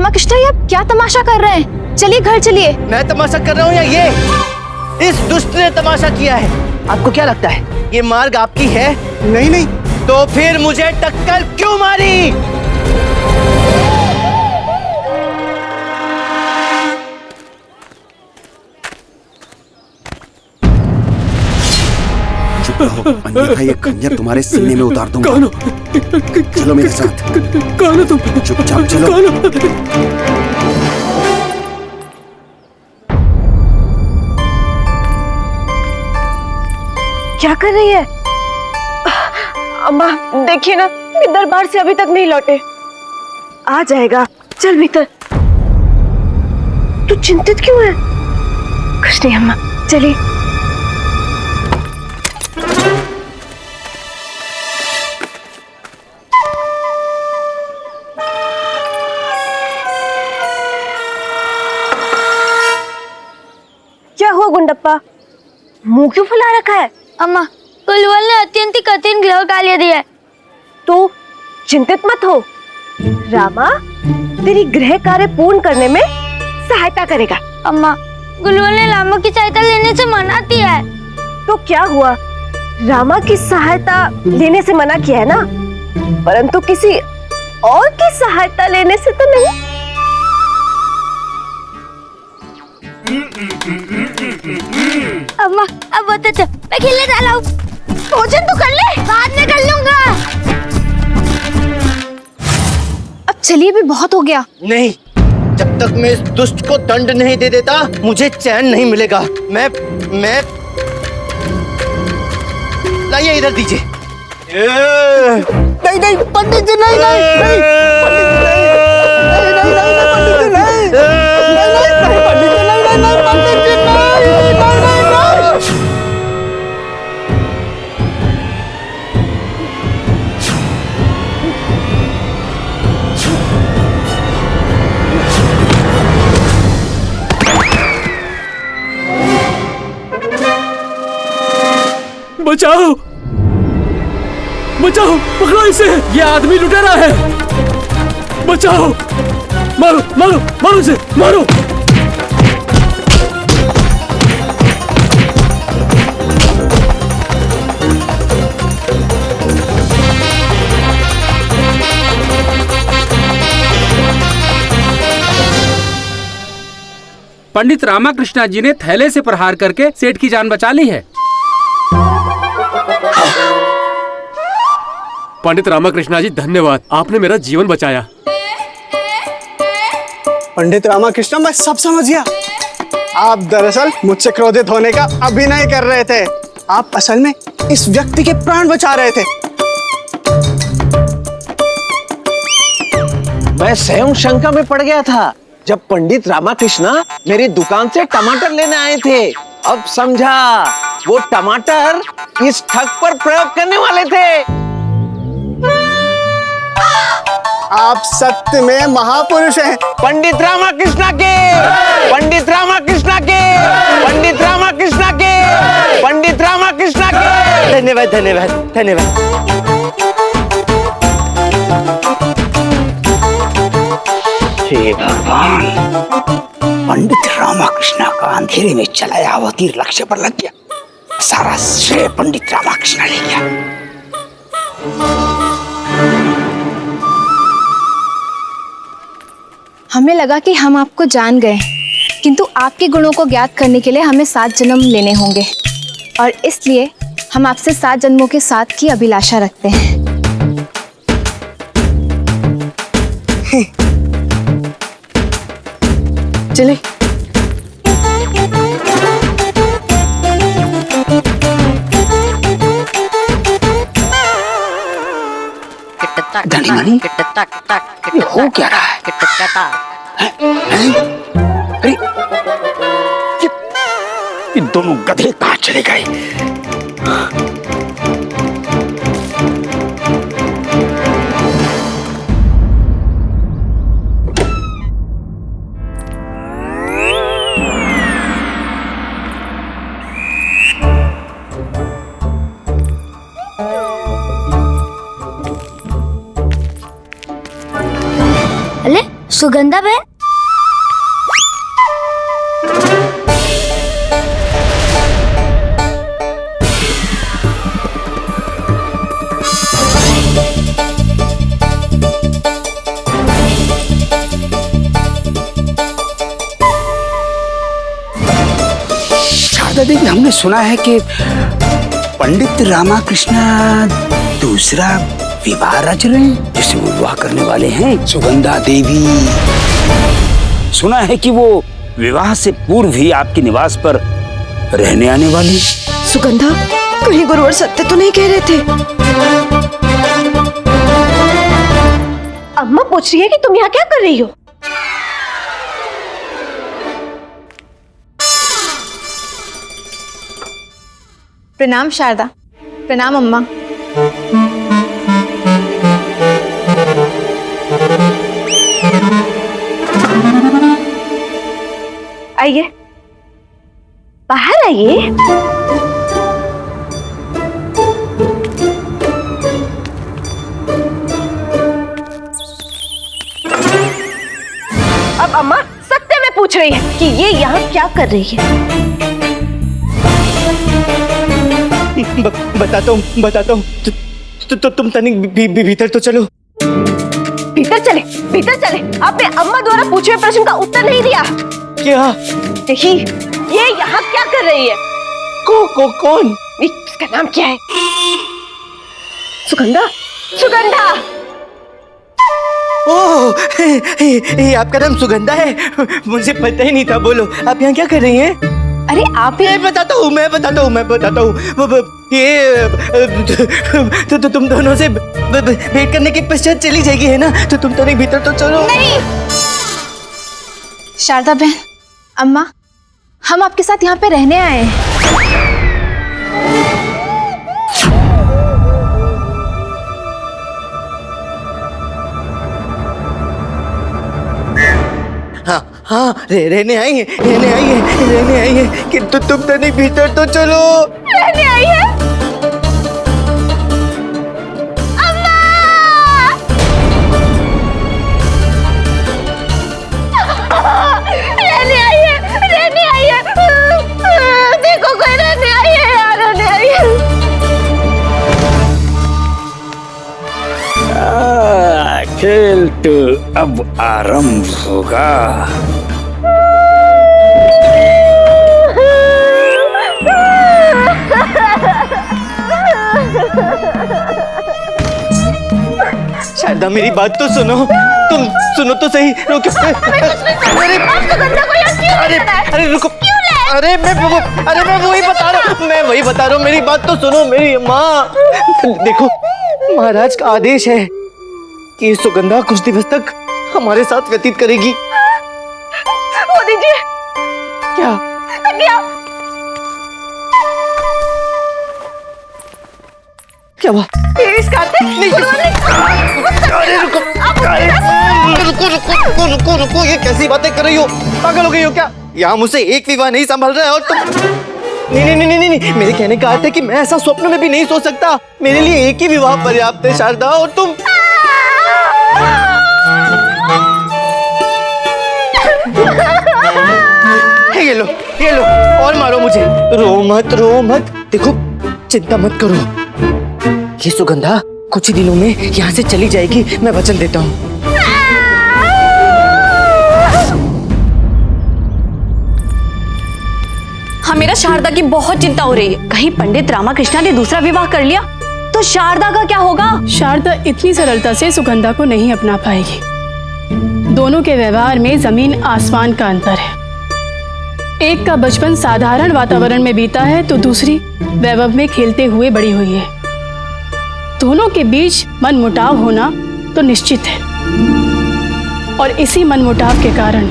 रामाकृष्ण, ये आप क्या तमाशा कर रहे हैं? चलिए घर चलिए। मैं तमाशा कर रहा हूँ या ये इस दुष्ट ने तमाशा किया है? आपको क्या लगता है ये मार्ग आपकी है? नहीं नहीं। तो फिर मुझे टक्कर क्यों मारी? अन्यथा ये खंजर तुम्हारे सीने में उतार दूंगा। चलो मेरे साथ। कौन हो तुम? चुपचाप चलो। क्या कर रही है? अम्मा देखिए ना, ये दरबार से अभी तक नहीं लौटे। आ जाएगा, चल भीतर। तू चिंतित क्यों है? कुछ नहीं अम्मा, चलिए। क्या हुआ गुंडप्पा, मुंह क्यों फुला रखा है? अम्मा, कुलवल ने अत्यंत कठिन ग्रह कार्य दिया है। तू चिंतित मत हो, रामा तेरी गृह कार्य पूर्ण करने में सहायता करेगा। अम्मा, गुलवल ने रामा की सहायता लेने से मना किया है। तो क्या हुआ, रामा की सहायता लेने से मना किया है ना, परंतु किसी और की सहायता लेने से तो नहीं। अम्मा, अब बता चल, मैं खेलने जा रहा हूँ। भोजन तो कर ले, बाद में कर लूंगा। अब चलिए, भी बहुत हो गया। नहीं, जब तक मैं इस दुष्ट को दंड नहीं दे देता मुझे चैन नहीं मिलेगा। मैं लाइए इधर दीजिए। नहीं नहीं पंडित जी, नहीं नहीं नहीं, पंडित जी नहीं, नहीं नहीं नहीं, पंडित जी नहीं, नहीं नहीं, पंडित जी नहीं, नहीं नहीं, पंडित जी नहीं, नहीं नहीं, नहीं। बचाओ, बचाओ, पकड़ो इसे, ये आदमी लुटेरा है। बचाओ, मारो मारो मारो इसे, मारो। पंडित रामाकृष्णा जी ने थैले से प्रहार करके सेठ की जान बचा ली है। पंडित रामाकृष्णा जी धन्यवाद, आपने मेरा जीवन बचाया। पंडित रामाकृष्ण, मैं सब समझ गया। आप दरअसल मुझसे क्रोधित होने का अभिनय कर रहे थे। आप असल में इस व्यक्ति के प्राण बचा रहे थे। मैं स्वयं शंका में पड़ गया था जब पंडित रामाकृष्णा मेरी दुकान से टमाटर लेने आए थे। अब समझा, वो टमाटर इस ठग पर प्रयोग करने वाले थे। आप सत्य में महापुरुष हैं। पंडित रामाकृष्णा के, पंडित रामाकृष्णा के, पंडित रामाकृष्णा के, पंडित रामाकृष्णा के। धन्यवाद धन्यवाद धन्यवाद। हे भगवान, पंडित रामाकृष्णा का अंधेरे में चलाया हुआ तीर लक्ष्य पर लग गया। सारा श्रेय पंडित रामाकृष्णा ले गया। हमें लगा कि हम आपको जान गए, किंतु आपके गुणों को ज्ञात करने के लिए हमें 7 जन्म लेने होंगे, और इसलिए हम आपसे 7 जन्मों के साथ की अभिलाषा रखते हैं। चले। धनीमनी, ये हो क्या रहा है? अरे, ये दोनों गधे कहाँ चले गए? सुगंधा बहन, शारदा देवी, हमने सुना है कि पंडित रामाकृष्ण दूसरा विवाह रच रहे हैं, जिसे वो विवाह करने वाले हैं सुगंधा देवी। सुना है कि वो विवाह से पूर्व ही आपके निवास पर रहने आने वाली। सुगंधा, कहीं गुरुवर सत्य तो नहीं कह रहे थे? अम्मा पूछ रही है कि तुम यहाँ क्या कर रही हो? प्रणाम शारदा। प्रणाम अम्मा। आइए, बाहर आइए। अब अम्मा सत्य में पूछ रही है कि ये यहाँ क्या कर रही है? बताता हूँ। तो तुम तनिक भीतर तो चलो। भीतर चले, भीतर चले। आपने अम्मा द्वारा पूछे हुए प्रश्न का उत्तर नहीं दिया। क्या? देखिए, ये यहाँ क्या कर रही है? कौन? इसका नाम क्या है? सुगंधा, सुगंधा। ओह, ये आपका नाम सुगंधा है? मुझे पता ही नहीं था। बोलो, आप यहाँ क्या कर रही हैं? अरे आप ही। मैं बताता हूँ। ये तो तुम दोनों से भेंट करने के पश्चात चली जाएगी, है ना? तो तुम दोनों भीतर तो चलो। नहीं शारदा बहन, अम्मा, हम आपके साथ यहाँ पे रहने आए हैं। हाँ, रहने आई है। किंतु तुम दोनों भीतर तो चलो। रहने आई है? अम्मा! रहने आई है। देखो, कोई रहने आई है यार, रहने आई है। खेल तो अब आरंभ होगा। शारदा, मेरी बात तो सुनो। तुम सुनो तो सही। रुको। अरे रुको। अरे मैं वही बता रहा हूँ। मेरी बात तो सुनो, मेरी माँ। देखो, महाराज का आदेश है कि सुगंधा कुछ दिवस तक हमारे साथ व्यतीत करेगी। वो दीजिए। क्या? क्या हुआ? नहीं। अरे रुको। ये कैसी बातें कर रही हो? पागल हो गई हो क्या? यहाँ मुझसे एक विवाह नहीं संभल रहा है और तुम। नहीं। मेरे कहने का अर्थ है कि मैं ऐसा स्वप्न में भी नहीं सोच सकता। मेरे लिए एक ही विवाह पर्याप्त है शारदा। और तुम। ये लो और मारो मुझे। रो मत। देखो, चिंता मत करो। ये सुगंधा कुछ ही दिनों में यहाँ से चली जाएगी, मैं वचन देता हूँ। हमें शारदा की बहुत चिंता हो रही है। कहीं पंडित रामाकृष्णा ने दूसरा विवाह कर लिया तो शारदा का क्या होगा? शारदा इतनी सरलता से सुगंधा को नहीं अपना पाएगी। दोनों के व्यवहार में जमीन आसमान का अंतर है। एक का बचपन साधारण वातावरण में बीता है तो दूसरी वैभव में खेलते हुए बड़ी हुई है। दोनों के बीच मनमुटाव होना तो निश्चित है और इसी मनमुटाव के कारण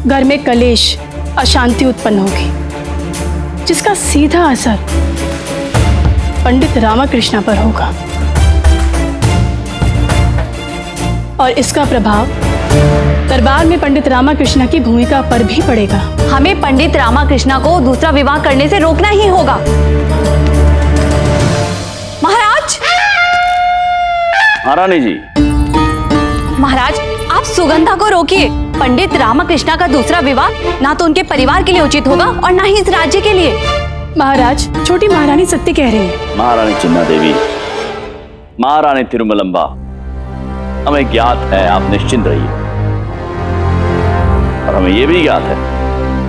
घर में कलेश, अशांति उत्पन्न होगी, जिसका सीधा असर पंडित रामाकृष्णा पर होगा और इसका प्रभाव दरबार में पंडित रामाकृष्णा की भूमिका पर भी पड़ेगा। हमें पंडित रामाकृष्णा को दूसरा विवाह करने से रोकना ही होगा। महाराज! महारानी जी। महाराज, आप सुगंधा को रोकिए। पंडित रामकृष्णा का दूसरा विवाह ना तो उनके परिवार के लिए उचित होगा और ना ही इस राज्य के लिए। महाराज, छोटी महारानी सत्य कह रही है। महारानी चिन्ना देवी, महारानी तिरुमलंबा, हमें ज्ञात है, आप निश्चिंत रहिए। और हमें यह भी ज्ञात है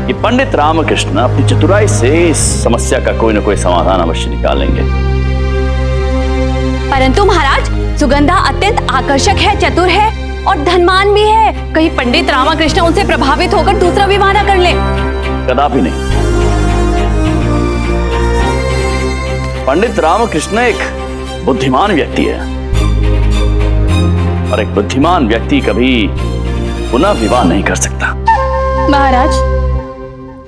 कि पंडित रामकृष्ण अपनी चतुराई से इस समस्या का कोई ना कोई समाधान अवश्य निकालेंगे। परंतु महाराज, सुगंधा अत्यंत आकर्षक है, चतुर है और धनवान भी है। कहीं पंडित रामकृष्ण उनसे प्रभावित होकर दूसरा विवाह न कर ले। कदापि नहीं। पंडित रामकृष्ण एक बुद्धिमान व्यक्ति है और एक बुद्धिमान व्यक्ति कभी पुनः विवाह नहीं कर सकता। महाराज,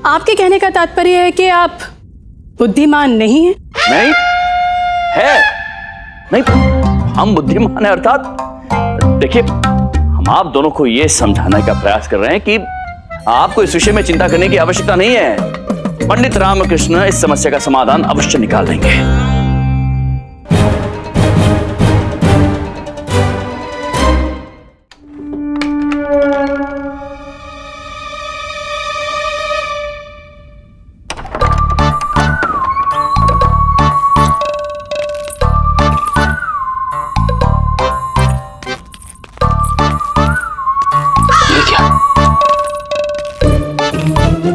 आपके कहने का तात्पर्य है कि आप बुद्धिमान नहीं हैं? नहीं है, नहीं, हम बुद्धिमान है। अर्थात देखिए, हम आप दोनों को यह समझाने का प्रयास कर रहे हैं कि आपको इस विषय में चिंता करने की आवश्यकता नहीं है। पंडित रामकृष्ण इस समस्या का समाधान अवश्य निकाल देंगे।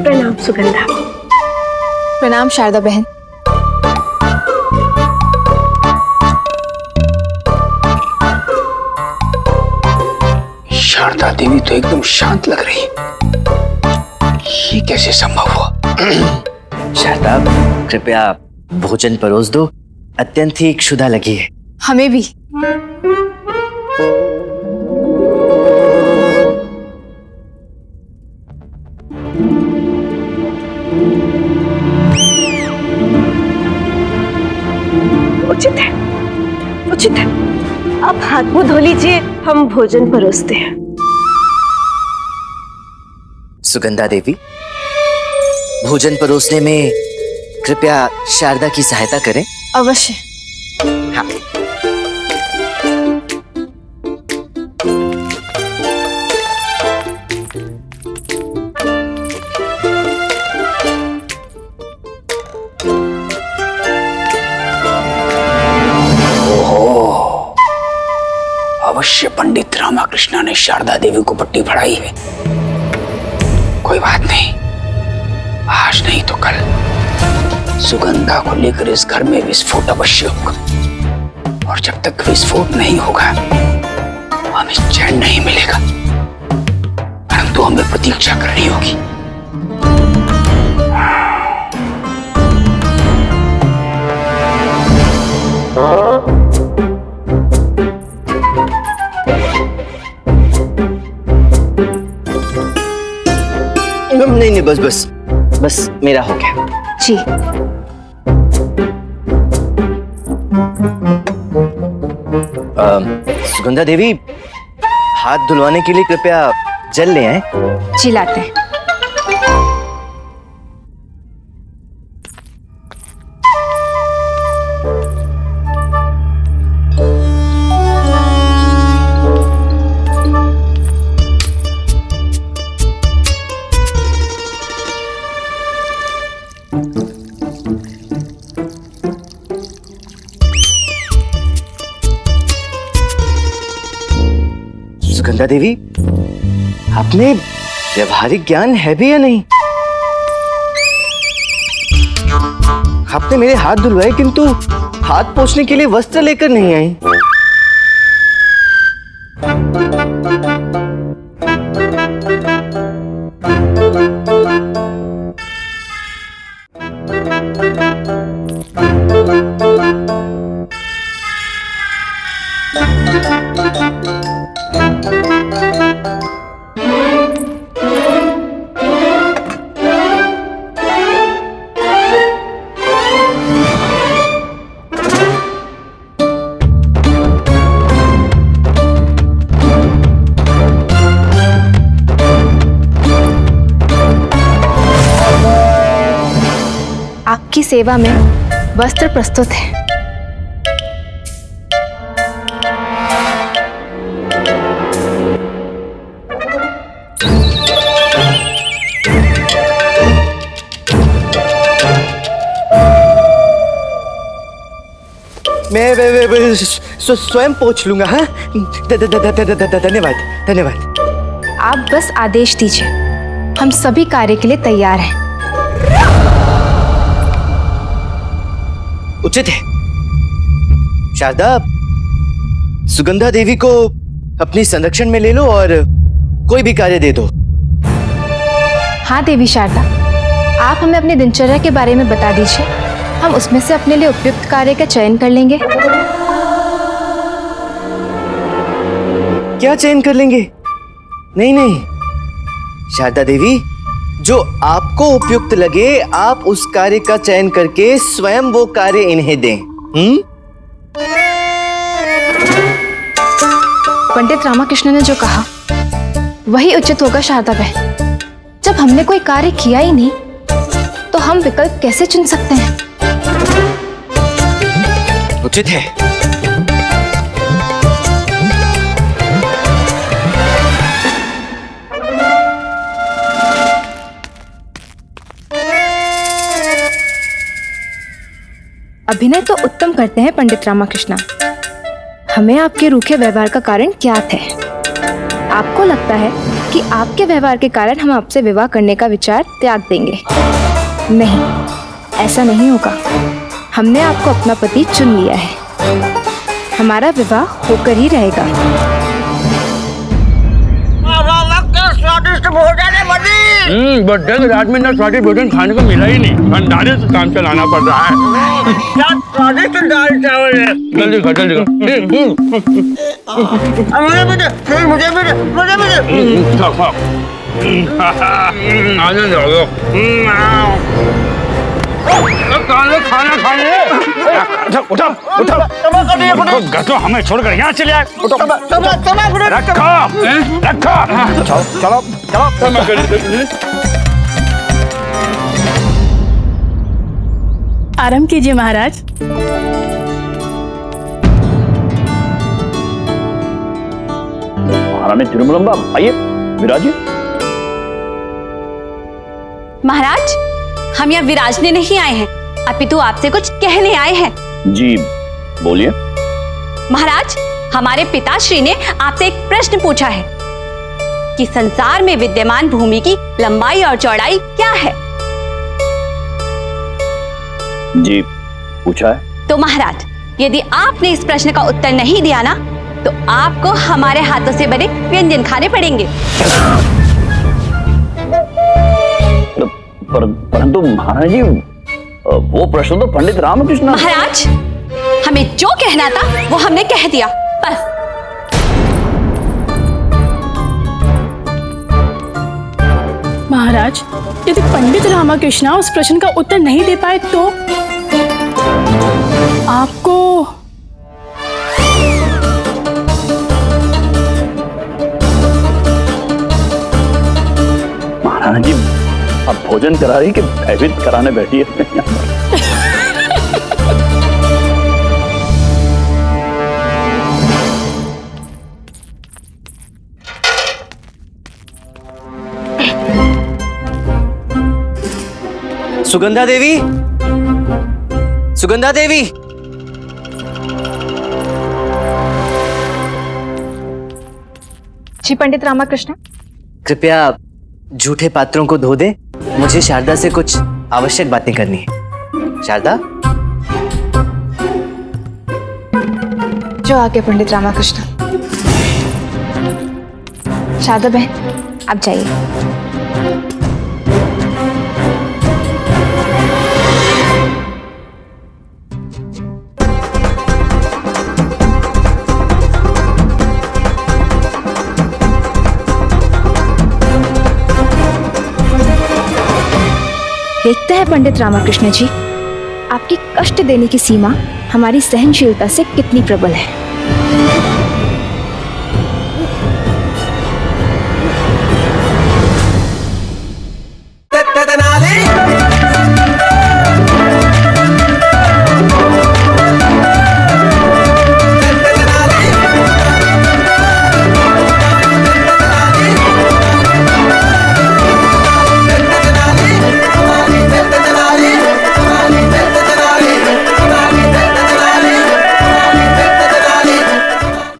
प्रणाम सुगंधा। प्रणाम शारदा बहन। शारदा देवी तो एकदम शांत लग रही। ये कैसे संभव हुआ? शारदा, कृपया भोजन परोस दो, अत्यंत ही क्षुधा लगी है। हमें भी। उचित है, उचित है। आप हाथ मुंह धो लीजिए, हम भोजन परोसते हैं। सुगंधा देवी, भोजन परोसने में कृपया शारदा की सहायता करें। अवश्य। हाँ। अवश्य पंडित रामकृष्ण ने शारदा देवी को पट्टी पढ़ाई है। कोई बात नहीं, आज नहीं तो कल सुगंधा को लेकर इस घर में विस्फोट अवश्य होगा। और जब तक विस्फोट नहीं होगा हमें चैन नहीं मिलेगा, परंतु हमें प्रतीक्षा करनी होगी। नहीं नहीं, बस बस बस, मेरा हो गया। जी। सुगंधा देवी, हाथ धुलवाने के लिए कृपया जल ले आए। जी, लाते हैं। सुगंधा देवी, आप में व्यवहारिक ज्ञान है भी या नहीं? आपने मेरे हाथ धुलवाए किंतु हाथ पोंछने के लिए वस्त्र लेकर नहीं आई। आपकी सेवा में वस्त्र प्रस्तुत है। मैं स्वयं पोंछ लूंगा। हाँ, धन्यवाद धन्यवाद। आप बस आदेश दीजिए, हम सभी कार्य के लिए तैयार हैं। उचित है। शारदा, सुगंधा देवी को अपनी संरक्षण में ले लो और कोई भी कार्य दे दो। हाँ देवी शारदा, आप हमें अपनी दिनचर्या के बारे में बता दीजिए, हम उसमें से अपने लिए उपयुक्त कार्य का चयन कर लेंगे। क्या चयन कर लेंगे? नहीं नहीं शारदा देवी, जो आपको उपयुक्त लगे आप उस कार्य का चयन करके स्वयं वो कार्य इन्हें दें। पंडित रामाकृष्ण ने जो कहा वही उचित होगा शारदा बहन। जब हमने कोई कार्य किया ही नहीं तो हम विकल्प कैसे चुन सकते हैं? उचित है। अभिनय तो उत्तम करते हैं पंडित रामाकृष्ण। हमें आपके रूखे व्यवहार का कारण ज्ञात है। आपको लगता है कि आपके व्यवहार के कारण हम आपसे विवाह करने का विचार त्याग देंगे। नहीं, ऐसा नहीं होगा। हमने आपको अपना पति चुन लिया है। हमारा विवाह होकर ही रहेगा। स्वादिष्ट भोजन है मदी। बर्थडे के रात में ना स्वादिष्ट भोजन खाने को मिला ही नहीं, भंडारे से काम चलाना पड़ रहा है। क्या स्वादिष्ट दाल चावल है। जल्दी खा जल्दी खा। मुझे खा आनंद आ गया। खाना खाने उठो उठो उठो, हमें छोड़कर यहाँ चले आए। उठो रखो रखो, चलो चलो चलो। आराम कीजिए महाराज। महारानी तिरुमलम्बा, आइए विराजिए। महाराज, हम यहाँ विराजने नहीं आए हैं, अपितु आपसे कुछ कहने आए हैं। जी बोलिए। महाराज, हमारे पिताश्री ने आपसे एक प्रश्न पूछा है कि संसार में विद्यमान भूमि की लंबाई और चौड़ाई क्या है? जी पूछा है। तो महाराज, यदि आपने इस प्रश्न का उत्तर नहीं दिया ना, तो आपको हमारे हाथों से बने व्यंजन खाने पड़ेंगे। परंतु महाराज जी, वो प्रश्न तो पंडित रामकृष्ण। महाराज, हमें जो कहना था वो हमने कह दिया, बस। महाराज, यदि पंडित रामाकृष्ण उस प्रश्न का उत्तर नहीं दे पाए तो आपको महाराज जी, अब भोजन करा रही कि भयभीत कराने बैठी है? सुगंधा देवी, सुगंधा देवी, जी पंडित रामाकृष्ण। कृपया झूठे पात्रों को धो दे। मुझे शारदा से कुछ आवश्यक बातें करनी है। शारदा। जो आगे पंडित रामाकृष्ण। शारदा बहन, आप जाइए। देखते हैं पंडित रामाकृष्ण जी, आपकी कष्ट देने की सीमा हमारी सहनशीलता से कितनी प्रबल है।